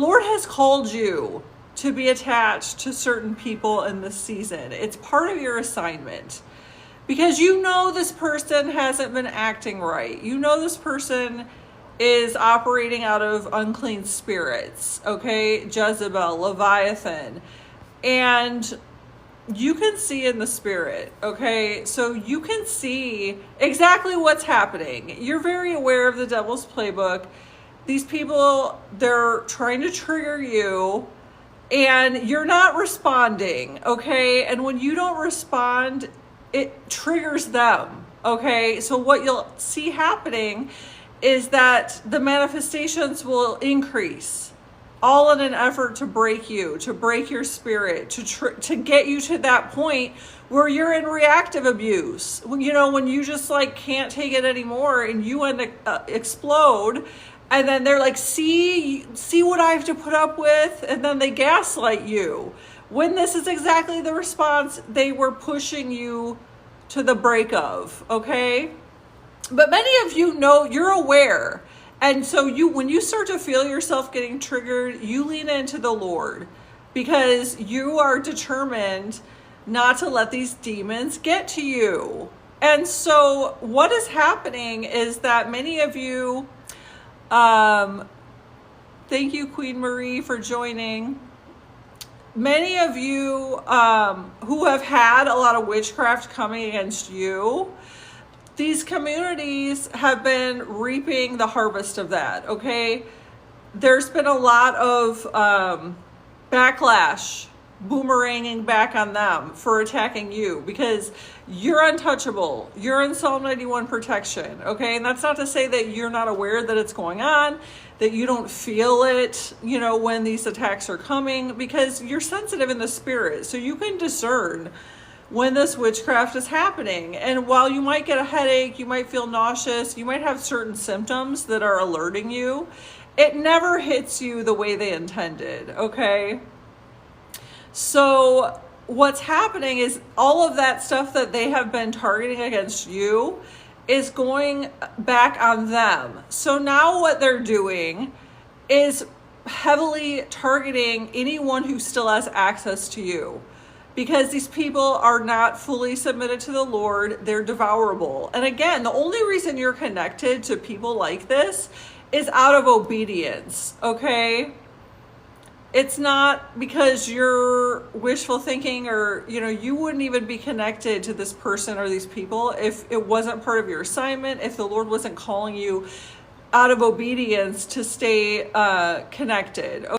The Lord has called you to be attached to certain people in this season. It's part of your assignment. Because you know this person hasn't been acting right. You know this person is operating out of unclean spirits, okay? Jezebel, Leviathan. And you can see in the spirit, okay? So you can see exactly what's happening. You're very aware of the devil's playbook. These people, they're trying to trigger you and you're not responding, okay? And when you don't respond, it triggers them, okay? So what you'll see happening is that the manifestations will increase, all in an effort to break you, to break your spirit, to get you to that point where you're in reactive abuse. When you just like can't take it anymore and you end to explode, and then they're like, see what I have to put up with, and then they gaslight you. When this is exactly the response they were pushing you to the break of, okay? But many of you know, you're aware. And so when you start to feel yourself getting triggered, you lean into the Lord because you are determined not to let these demons get to you. And so what is happening is that many of you, thank you, Queen Marie, for joining. Many of you who have had a lot of witchcraft coming against you, these communities have been reaping the harvest of that, okay? There's been a lot of backlash, boomeranging back on them for attacking you because you're untouchable. You're in Psalm 91 protection, okay? And that's not to say that you're not aware that it's going on, that you don't feel it, when these attacks are coming, because you're sensitive in the spirit. So you can discern when this witchcraft is happening. And while you might get a headache, you might feel nauseous, you might have certain symptoms that are alerting you, it never hits you the way they intended, okay? So what's happening is all of that stuff that they have been targeting against you is going back on them. So now what they're doing is heavily targeting anyone who still has access to you. Because these people are not fully submitted to the Lord, they're devourable. And again, the only reason you're connected to people like this is out of obedience, okay? It's not because you're wishful thinking or, you wouldn't even be connected to this person or these people if it wasn't part of your assignment, if the Lord wasn't calling you out of obedience to stay connected.